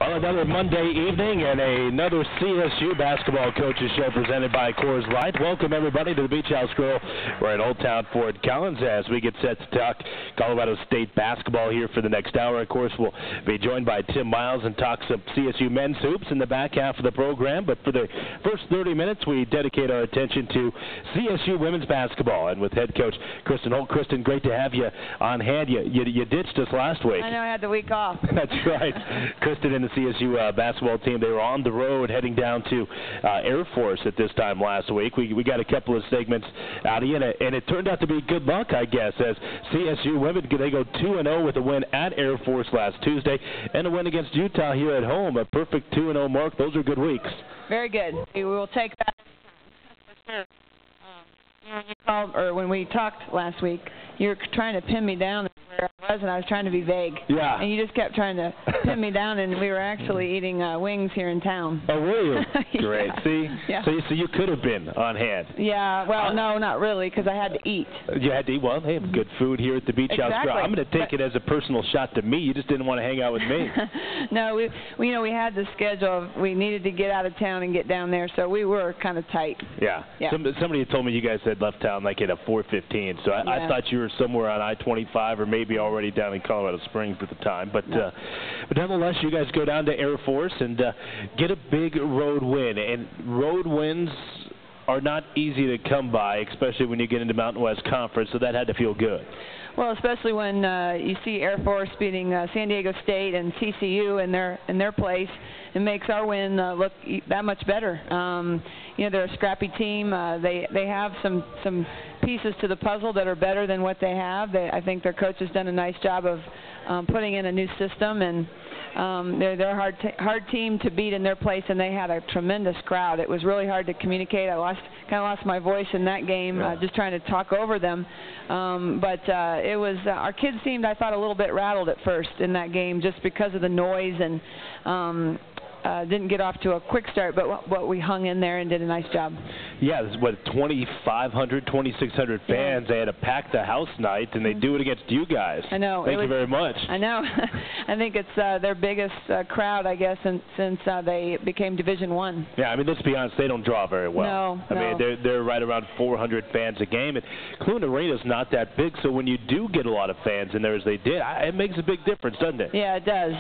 Well, another Monday evening and another CSU basketball coaches show presented by Coors Light. Welcome, everybody, to the Beach House Grill. We're in Old Town Fort Collins as we get set to talk Colorado State basketball here for the next hour. Of course, we'll be joined by Tim Miles and talk some CSU men's hoops in the back half of the program. But for the first 30 minutes, we dedicate our attention to CSU women's basketball. And with head coach Kristen Holt. Kristen, great to have you on hand. You ditched us last week. I know, I had the week off. That's right. Kristen and the CSU basketball team, they were on the road heading down to Air Force at this time last week. We got a couple of segments out of you, and it turned out to be good luck, I guess, as CSU women, they go 2-0 with a win at Air Force last Tuesday and a win against Utah here at home, a perfect 2-0 mark. Those are good weeks. Very good. We will take that. You called, or when we talked last week, you were trying to pin me down where I was, and I was trying to be vague. Yeah. And you just kept trying to pin me down, and we were actually eating wings here in town. Oh, were you? Yeah. Great. See? Yeah. So you could have been on hand. Yeah. Well, no, not really, because I had to eat. You had to eat. Well, they have good food here at the Beach House Grill. I'm going to take it as a personal shot to me. You just didn't want to hang out with me. No, we had the schedule. We needed to get out of town and get down there, so we were kind of tight. Yeah. Somebody had told me you guys had left town like at a 4:15, so I thought you were somewhere on I-25 or maybe already down in Colorado Springs at the time. But nonetheless, you guys go down to Air Force and get a big road win. And road wins are not easy to come by, especially when you get into Mountain West Conference, so that had to feel good. Well, especially when you see Air Force beating San Diego State and TCU in their place, it makes our win look that much better. They're a scrappy team. They have some pieces to the puzzle that are better than what they have. I think their coach has done a nice job of putting in a new system, and they're a hard team to beat in their place, and they had a tremendous crowd. It was really hard to communicate. I kind of lost my voice in that game, just trying to talk over them. But it was our kids seemed, I thought, a little bit rattled at first in that game just because of the noise, and didn't get off to a quick start, but we hung in there and did a nice job. Yeah, this is 2,500, 2,600 fans. They had a packed the house night, and they do it against you guys. I know. Thank you very much. I know. I think it's their biggest crowd, I guess, since they became Division I. Yeah, I mean, let's be honest, they don't draw very well. No. I mean, they're right around 400 fans a game, and Clune Arena's not that big, so when you do get a lot of fans in there as they did, it makes a big difference, doesn't it? Yeah, it does.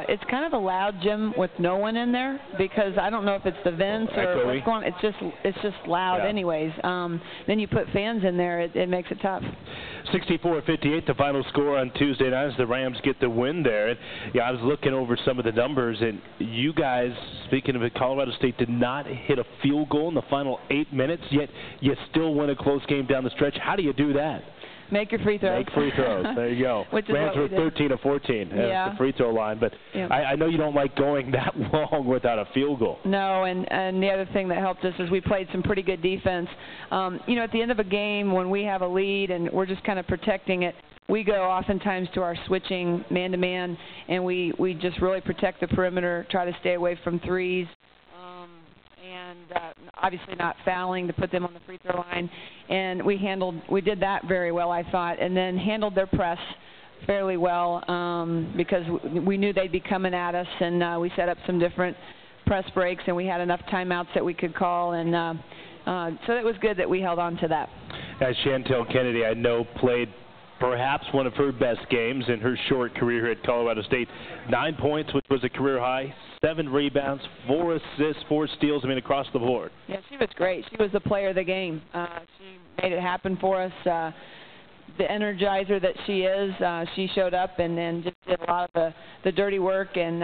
It's kind of a loud gym with no one in there, because I don't know if it's the vents or what's going on. It's just loud anyways. Then you put fans in there, it makes it tough. 64-58, the final score on Tuesday night as the Rams get the win there. And, I was looking over some of the numbers, and you guys, speaking of it, Colorado State did not hit a field goal in the final 8 minutes, yet you still win a close game down the stretch. How do you do that? Make your free throws. Make free throws. There you go. Rams were 13 of 14 at the free throw line, but I know you don't like going that long without a field goal. No, and the other thing that helped us is we played some pretty good defense. At the end of a game when we have a lead and we're just kind of protecting it, we go oftentimes to our switching man-to-man, and we just really protect the perimeter, try to stay away from threes. Obviously not fouling to put them on the free throw line, and we did that very well, I thought, and then handled their press fairly well because we knew they'd be coming at us, and we set up some different press breaks, and we had enough timeouts that we could call, and so it was good that we held on to that. As Chantel Kennedy, I know, played perhaps one of her best games in her short career here at Colorado State. 9 points, which was a career high, 7 rebounds, 4 assists, 4 steals, across the board. Yeah, she was great. She was the player of the game. She made it happen for us. The energizer that she is, she showed up and just did a lot of the dirty work and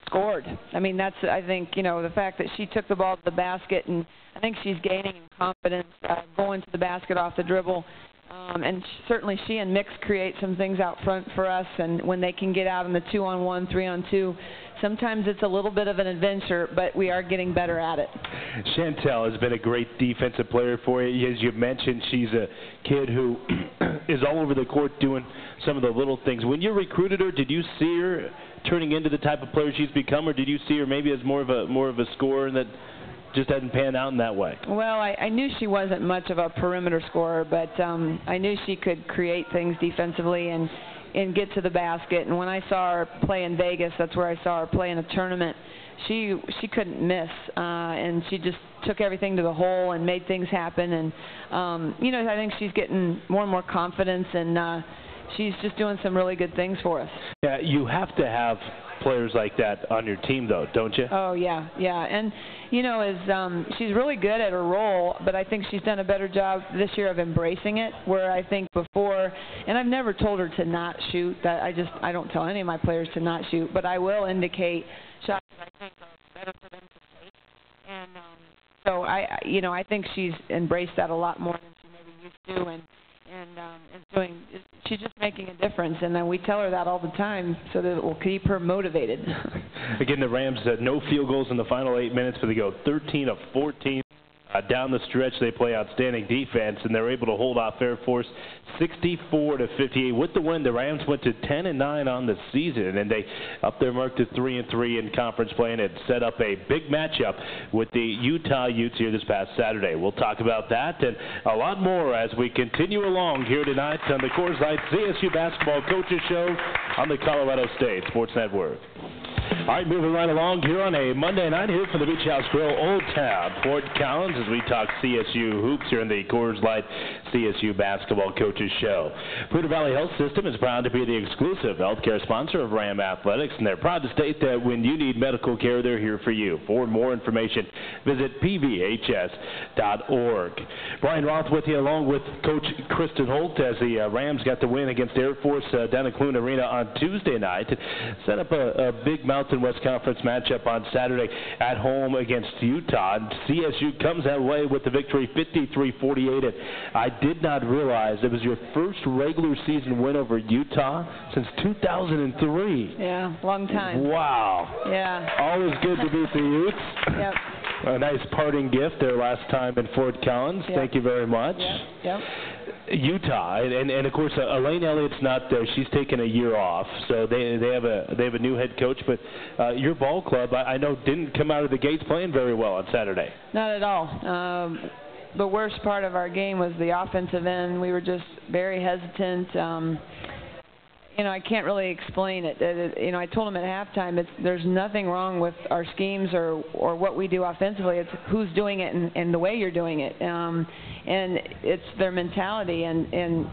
scored. That's, I think, the fact that she took the ball to the basket, and I think she's gaining in confidence going to the basket off the dribble. And certainly she and Mix create some things out front for us, and when they can get out in the 2-on-1, 3-on-2, sometimes it's a little bit of an adventure, but we are getting better at it. Chantel has been a great defensive player for you. As you mentioned, she's a kid who is all over the court doing some of the little things. When you recruited her, did you see her turning into the type of player she's become, or did you see her maybe as more of a scorer that just hadn't panned out in that way? Well, I knew she wasn't much of a perimeter scorer, but I knew she could create things defensively, and and get to the basket. And when I saw her play in Vegas, that's where I saw her play in a tournament. She couldn't miss, and she just took everything to the hole and made things happen. And I think she's getting more and more confidence, and she's just doing some really good things for us. Yeah, you have to have players like that on your team, though, don't you? Oh, yeah. And, she's really good at her role, but I think she's done a better job this year of embracing it, where I think before, and I've never told her to not shoot. I don't tell any of my players to not shoot, but I will indicate shots that I think are better for them to take. And so I think she's embraced that a lot more than she maybe used to, and she's just making a difference, and then we tell her that all the time so that it will keep her motivated. Again, the Rams had no field goals in the final 8 minutes, but they go 13 of 14. Down the stretch, they play outstanding defense, and they're able to hold off Air Force 64-58. With the win, the Rams went to 10-9 on the season, and they up their mark to 3-3 in conference play, and it set up a big matchup with the Utah Utes here this past Saturday. We'll talk about that and a lot more as we continue along here tonight on the Coors Light CSU Basketball Coaches Show on the Colorado State Sports Network. All right, moving right along here on a Monday night here for the Beach House Grill, Old Town, Fort Collins, as we talk CSU hoops here in the Coors Light CSU Basketball Coaches Show. Poudre Valley Health System is proud to be the exclusive healthcare sponsor of Ram Athletics, and they're proud to state that when you need medical care, they're here for you. For more information, visit pvhs.org. Brian Roth with you, along with Coach Kristen Holt, as the Rams got the win against Air Force down at Clune Arena on Tuesday night. Set up a big Mountain West Conference matchup on Saturday at home against Utah. And CSU comes that way with the victory 53-48. And I did not realize it was your first regular season win over Utah since 2003. Yeah, long time. Wow. Yeah. Always good to beat the Utes. Yep. A nice parting gift there last time in Fort Collins. Yep. Thank you very much. Yep. Utah, and of course Elaine Elliott's not there. She's taken a year off, so they have a new head coach. But your ball club, I know, didn't come out of the gates playing very well on Saturday. Not at all. The worst part of our game was the offensive end. We were just very hesitant. I can't really explain it. I told them at halftime, there's nothing wrong with our schemes or what we do offensively. It's who's doing it and the way you're doing it. And it's their mentality. And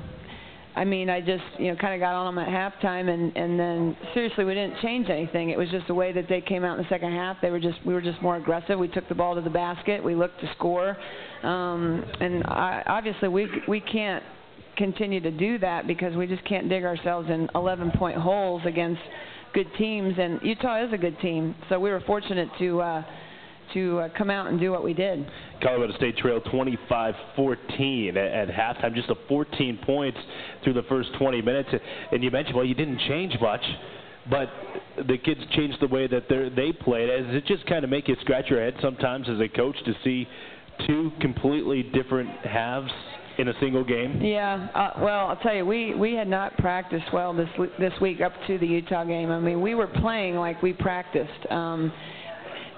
I mean, I just, kind of got on them at halftime, and then seriously, we didn't change anything. It was just the way that they came out in the second half. We were just more aggressive. We took the ball to the basket. We looked to score. And obviously, we can't continue to do that because we just can't dig ourselves in 11-point holes against good teams, and Utah is a good team, so we were fortunate to come out and do what we did. Colorado State trailed 25-14 at halftime, just 14 points through the first 20 minutes, and you mentioned, well, you didn't change much, but the kids changed the way that they played. Does it just kind of make you scratch your head sometimes as a coach to see two completely different halves in a single game? Yeah, well, I'll tell you, we had not practiced well this week up to the Utah game. I mean, we were playing like we practiced, and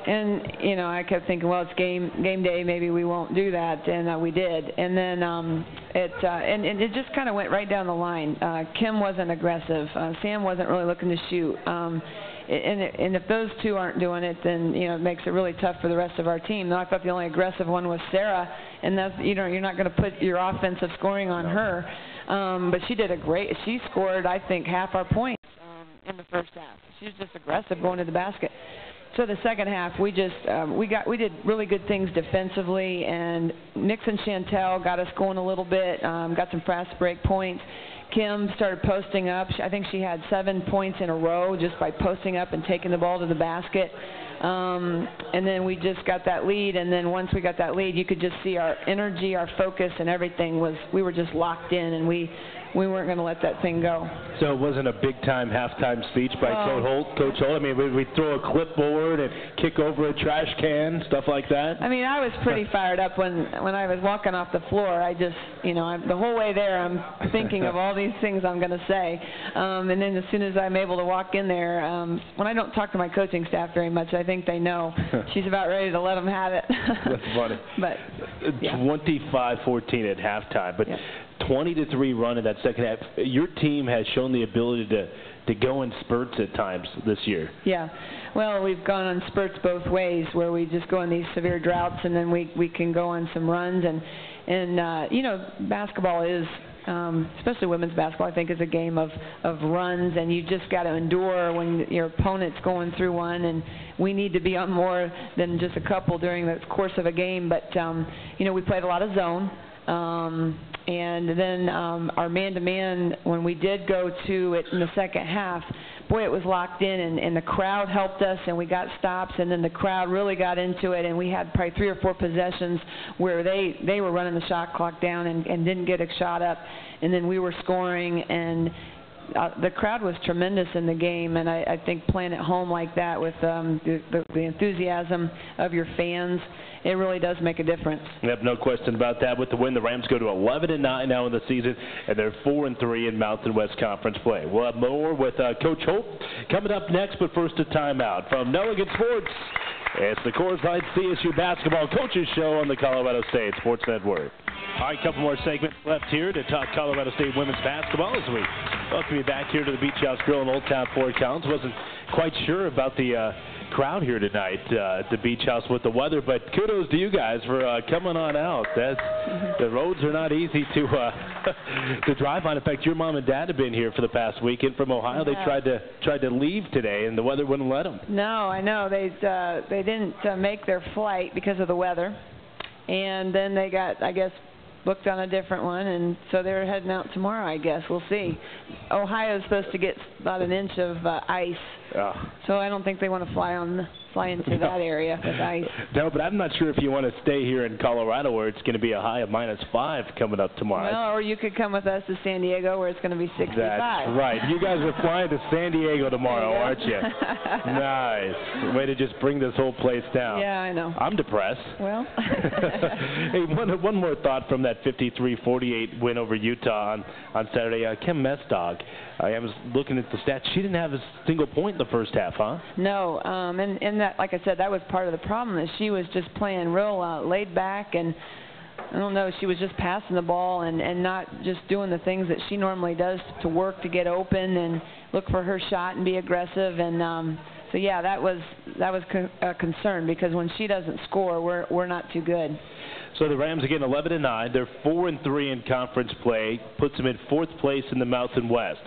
I kept thinking, well, it's game day, maybe we won't do that, and we did. And then it just kind of went right down the line. Kim wasn't aggressive. Sam wasn't really looking to shoot. And if those two aren't doing it, then it makes it really tough for the rest of our team. Now, I thought the only aggressive one was Sarah, and that's you're not going to put your offensive scoring on her. But she did she scored, I think, half our points in the first half. She was just aggressive going to the basket. So the second half, we did really good things defensively, and Nix and Chantel got us going a little bit, got some fast break points. Kim started posting up. I think she had 7 points in a row just by posting up and taking the ball to the basket. And then we just got that lead, and then once we got that lead, you could just see our energy, our focus, and everything we were just locked in, and we weren't going to let that thing go. So it wasn't a big-time halftime speech by Coach Holt? I mean, we throw a clipboard and kick over a trash can, stuff like that? I mean, I was pretty fired up when I was walking off the floor. I just, the whole way there, I'm thinking of all these things I'm going to say. And then as soon as I'm able to walk in there, when I don't talk to my coaching staff very much, I think they know. She's about ready to let them have it. That's funny. But, yeah. 25-14 at halftime. But 20-3 run in that second half. Your team has shown the ability to go in spurts at times this year. Yeah. Well, we've gone on spurts both ways, where we just go on these severe droughts, and then we can go on some runs. And you know, basketball is, especially women's basketball, I think, is a game of runs, and you just got to endure when your opponent's going through one. And we need to be on more than just a couple during the course of a game. But you know, we played a lot of zone. And then our man-to-man, when we did go to it in the second half, boy, it was locked in, and the crowd helped us, and we got stops, and then the crowd really got into it, and we had probably 3 or 4 possessions where they were running the shot clock down and didn't get a shot up, and then we were scoring, and the crowd was tremendous in the game, and I think playing at home like that with the enthusiasm of your fans, it really does make a difference. Yep, no question about that. With the win, the Rams go to 11-9 now in the season, and they're 4-3 in Mountain West Conference play. We'll have more with Coach Holt coming up next, but first a timeout from Nelligan Sports. It's the Coors Light CSU Basketball Coaches Show on the Colorado State Sports Network. All right, a couple more segments left here to talk Colorado State women's basketball as we welcome you back here to the Beach House Grill in Old Town Fort Collins. Wasn't quite sure about the crowd here tonight at the Beach House with the weather, but kudos to you guys for coming on out. The roads are not easy to drive on. In fact, your mom and dad have been here for the past weekend from Ohio. They tried to leave today, and the weather wouldn't let them. No, I know. They didn't make their flight because of the weather, and then they got, I guess, booked on a different one, and so they're heading out tomorrow, I guess. We'll see. Ohio's supposed to get about an inch of ice, so I don't think they want to fly into that area with ice. No, but I'm not sure if you want to stay here in Colorado where it's going to be a high of -5 coming up tomorrow. Well, or you could come with us to San Diego where it's going to be 65. That's right. You guys are flying to San Diego tomorrow, aren't you? Nice. Way to just bring this whole place down. Yeah, I know. I'm depressed. Well. Hey, one more thought from that 53-48 win over Utah on Saturday. Kim Mestog, I was looking at the stats. She didn't have a single point in the first half, huh? No, and that, like I said, that was part of the problem, is she was just playing real laid back, and I don't know, she was just passing the ball and not just doing the things that she normally does to work to get open and look for her shot and be aggressive. And so yeah, that was a concern, because when she doesn't score, we're not too good. So the Rams again 11-9. They're 4-3 in conference play, puts them in 4th place in the Mountain West.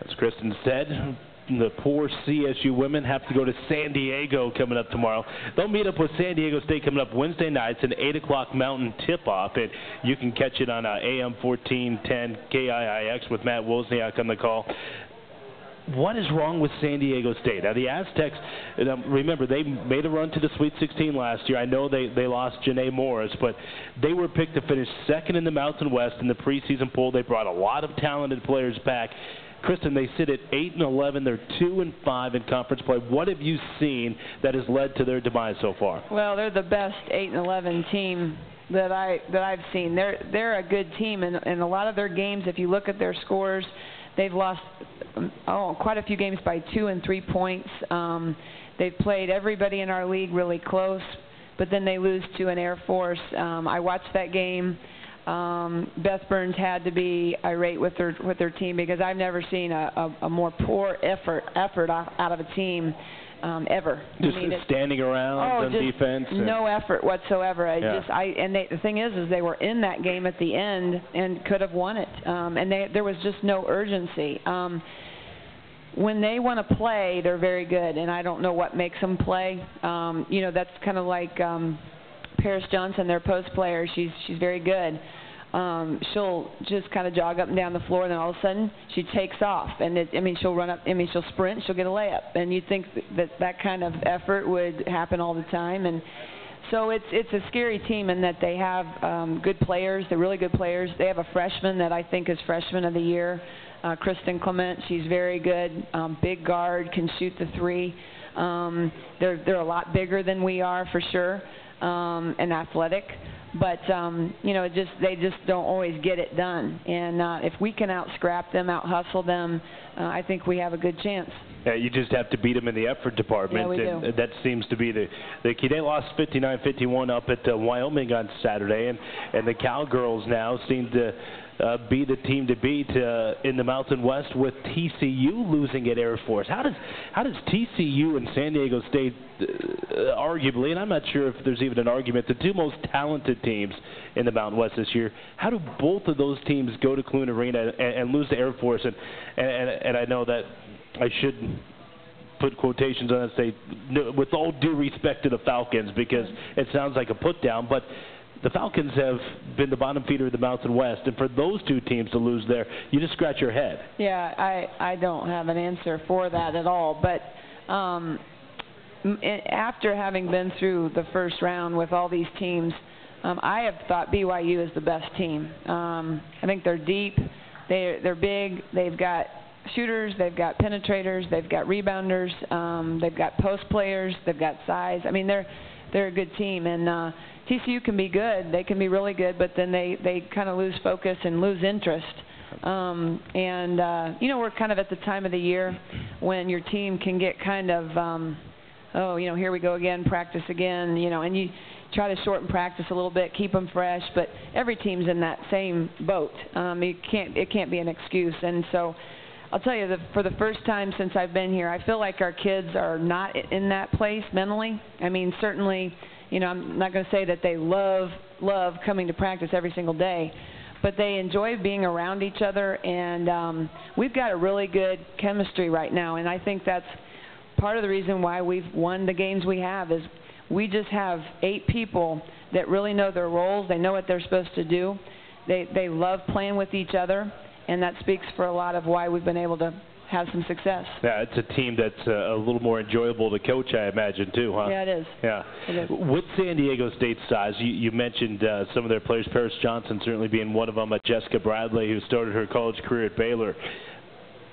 As Kristen said, the poor CSU women have to go to San Diego coming up tomorrow. They'll meet up with San Diego State coming up Wednesday night. It's an 8 o'clock Mountain tip-off, and you can catch it on AM 1410 KIIX with Matt Wozniak on the call. What is wrong with San Diego State? Now, the Aztecs, remember, they made a run to the Sweet 16 last year. I know they lost Janae Morris, but they were picked to finish 2nd in the Mountain West in the preseason poll. They brought a lot of talented players back. Kristen, they sit at 8-11. They're 2-5 in conference play. What have you seen that has led to their demise so far? Well, they're the best 8-11 team that I've seen. They're a good team, and a lot of their games, if you look at their scores, they've lost quite a few games by 2 and 3 points. They've played everybody in our league really close, but then they lose to an Air Force. I watched that game. Beth Burns had to be irate with her team, because I've never seen a more poor effort out of a team ever. Just standing around on defense. No effort whatsoever. The thing is they were in that game at the end and could have won it. And there was just no urgency. When they want to play, they're very good, and I don't know what makes them play. You know, that's kind of like Paris Johnson, their post player. She's very good. She'll just kind of jog up and down the floor, and then all of a sudden she takes off. And she'll run up. She'll sprint. She'll get a layup. And you'd think that kind of effort would happen all the time. And so it's a scary team in that they have good players. They're really good players. They have a freshman that I think is freshman of the year, Kristen Clement. She's very good. Big guard, can shoot the 3. They're a lot bigger than we are for sure, and athletic. But you know, they just don't always get it done. And if we can out-scrap them, out-hustle them, I think we have a good chance. Yeah, you just have to beat them in the effort department. Yeah, we do. That seems to be the key. They lost 59-51 up at Wyoming on Saturday, and the Cowgirls now seem to be the team to beat in the Mountain West with TCU losing at Air Force. How does TCU and San Diego State, arguably, and I'm not sure if there's even an argument, the two most talented teams in the Mountain West this year, how do both of those teams go to Clune Arena and lose to Air Force? And I know that I should put quotations on it and say, no, with all due respect to the Falcons, because it sounds like a put down, but the Falcons have been the bottom feeder of the Mountain West, and for those two teams to lose there, you just scratch your head. Yeah, I don't have an answer for that at all. But after having been through the first round with all these teams, I have thought BYU is the best team. I think they're deep, they're big, they've got shooters, they've got penetrators, they've got rebounders, they've got post players, they've got size. I mean, they're a good team, and TCU can be good. They can be really good, but then they kind of lose focus and lose interest. You know, we're kind of at the time of the year when your team can get kind of, oh, you know, here we go again, practice again, you know, and you try to shorten practice a little bit, keep them fresh, but every team's in that same boat. It can't be an excuse. And so I'll tell you, for the first time since I've been here, I feel like our kids are not in that place mentally. I mean, certainly, you know, I'm not going to say that they love coming to practice every single day, but they enjoy being around each other, and we've got a really good chemistry right now, and I think that's part of the reason why we've won the games we have is we just have 8 people that really know their roles. They know what they're supposed to do. They love playing with each other, and that speaks for a lot of why we've been able to have some success. Yeah, it's a team that's a little more enjoyable to coach, I imagine, too, huh? Yeah, it is. Yeah. It is. With San Diego State's size, you mentioned some of their players, Paris Johnson certainly being one of them, Jessica Bradley, who started her college career at Baylor.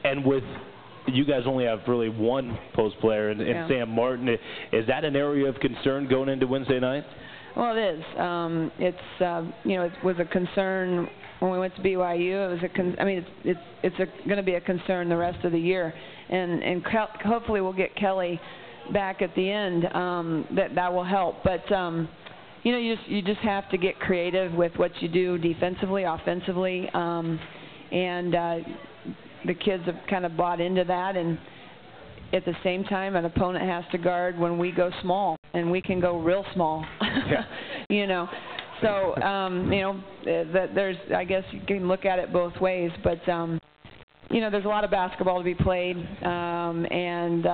And with you guys only have really one post player in Sam Martin. Is that an area of concern going into Wednesday night? Well, it is. You know, it was a concern when we went to BYU. It was I mean, it's going to be a concern the rest of the year, and hopefully we'll get Kelly back at the end. That will help. But you know, you just have to get creative with what you do defensively, offensively, and the kids have kind of bought into that. And at the same time, an opponent has to guard when we go small, and we can go real small. Yeah. You know, so you know, there's, I guess you can look at it both ways, but you know, there's a lot of basketball to be played, and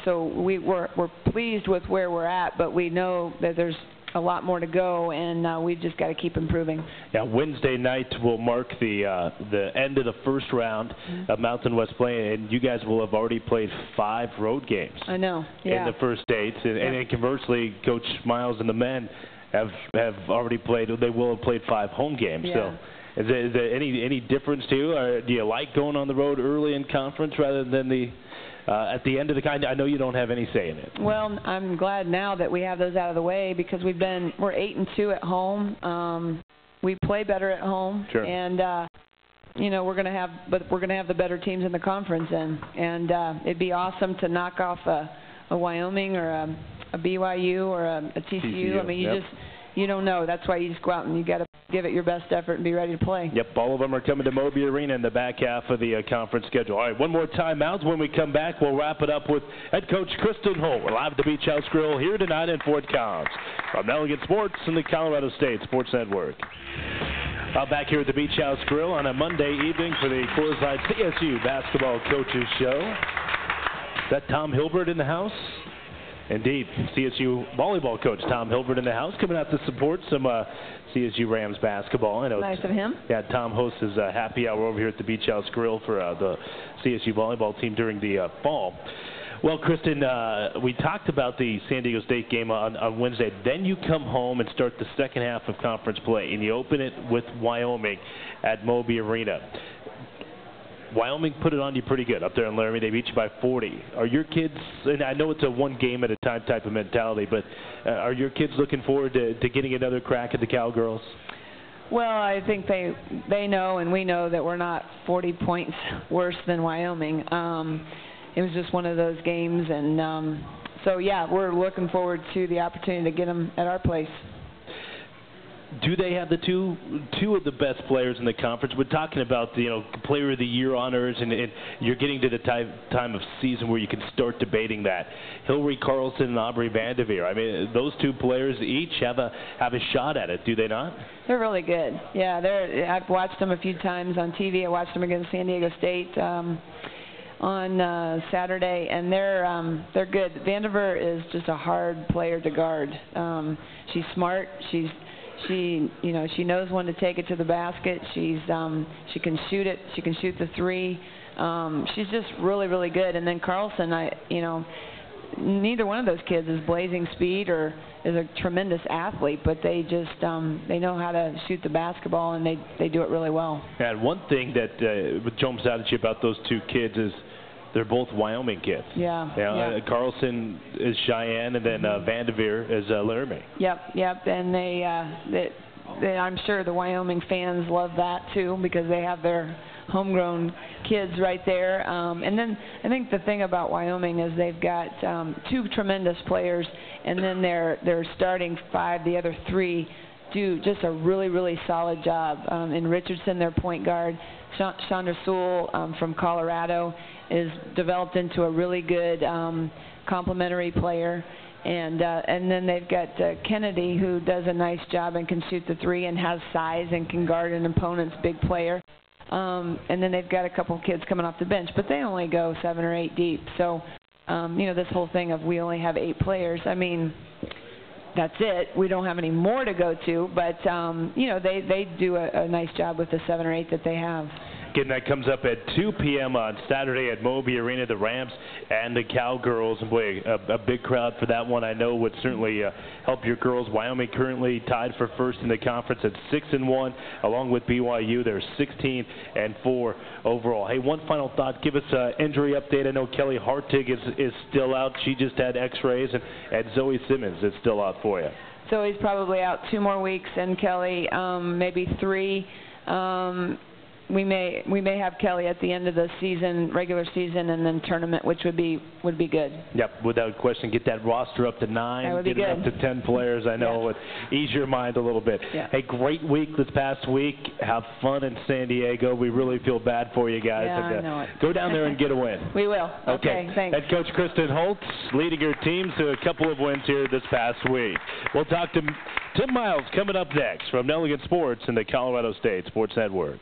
so we're pleased with where we're at, but we know that there's a lot more to go, and we've just got to keep improving. Yeah, Wednesday night will mark the end of the first round of Mountain West play, and you guys will have already played 5 road games. I know. Yeah. In the first 8, and conversely, Coach Miles and the men have already played. They will have played 5 home games. Yeah. So, is there any difference to you, or do you like going on the road early in conference rather than at the end of the kind? I know you don't have any say in it. Well, I'm glad now that we have those out of the way, because we're 8-2 at home. We play better at home. Sure. And you know, we're going to have the better teams in the conference, and it'd be awesome to knock off a Wyoming or a BYU or a TCU. I mean, you don't know. That's why you just go out and you got to give it your best effort and be ready to play. Yep, all of them are coming to Moby Arena in the back half of the conference schedule. All right, one more timeout. When we come back, we'll wrap it up with head coach Kristen Holt. We're live at the Beach House Grill here tonight in Fort Collins. From Elegant Sports and the Colorado State Sports Network. Back here at the Beach House Grill on a Monday evening for the Coors Light CSU Basketball Coaches Show. Is that Tom Hilbert in the house? Indeed, CSU volleyball coach Tom Hilbert in the house, coming out to support some CSU Rams basketball. I know nice of him. Yeah, Tom hosts his happy hour over here at the Beach House Grill for the CSU volleyball team during the fall. Well, Kristen, we talked about the San Diego State game on Wednesday. Then you come home and start the second half of conference play, and you open it with Wyoming at Moby Arena. Wyoming put it on you pretty good up there in Laramie. They beat you by 40. Are your kids, and I know it's a one game at a time type of mentality, but are your kids looking forward to getting another crack at the Cowgirls? Well, I think they know, and we know that we're not 40 points worse than Wyoming. It was just one of those games, and so, yeah, we're looking forward to the opportunity to get them at our place. Do they have the two of the best players in the conference? We're talking about the Player of the Year honors, and you're getting to the time of season where you can start debating that. Hillary Carlson and Aubrey Vanderveer. I mean, those two players each have a shot at it, do they not? They're really good. Yeah, I've watched them a few times on TV. I watched them against San Diego State on Saturday, and they're good. Vanderveer is just a hard player to guard. She's smart. She knows when to take it to the basket. She can shoot it. She can shoot the three. She's just really, really good. And then Carlson, neither one of those kids is blazing speed or is a tremendous athlete, but they just they know how to shoot the basketball, and they do it really well. Yeah, and one thing that jumps out at you about those two kids is they're both Wyoming kids. Yeah. Carlson is Cheyenne, and then Vanderveer is Laramie. Yep. And I'm sure the Wyoming fans love that too, because they have their homegrown kids right there. And then I think the thing about Wyoming is they've got two tremendous players, and then their starting five, the other three, do just a really, really solid job. In Richardson, their point guard, Chandra Sewell from Colorado, is developed into a really good complementary player. And then they've got Kennedy, who does a nice job and can shoot the three and has size and can guard an opponent's big player. And then they've got a couple of kids coming off the bench, but they only go 7 or 8 deep. So, this whole thing of we only have 8 players, I mean, that's it. We don't have any more to go to, but, they do a nice job with the 7 or 8 that they have. Again, that comes up at 2 p.m. on Saturday at Moby Arena, the Rams and the Cowgirls. And boy, a big crowd for that one, I know, would certainly help your girls. Wyoming currently tied for first in the conference at 6-1, along with BYU. They're 16-4 overall. Hey, one final thought. Give us an injury update. I know Kelly Hartig is still out. She just had X-rays, and Zoe Simmons is still out for you. Zoe's probably out 2 more weeks, and Kelly maybe 3. We may have Kelly at the end of the season, regular season, and then tournament, which would be good. Yep, without question. Get that roster up to 9. That would be get it up to 10 players. I know, would ease your mind a little bit. Yeah. Hey, great week this past week. Have fun in San Diego. We really feel bad for you guys. Yeah, and, I know it. Go down there and get a win. We will. Okay, thanks. Head coach Kristen Holt leading her teams to a couple of wins here this past week. We'll talk to Tim Miles coming up next from Nelligan Sports and the Colorado State Sports Network.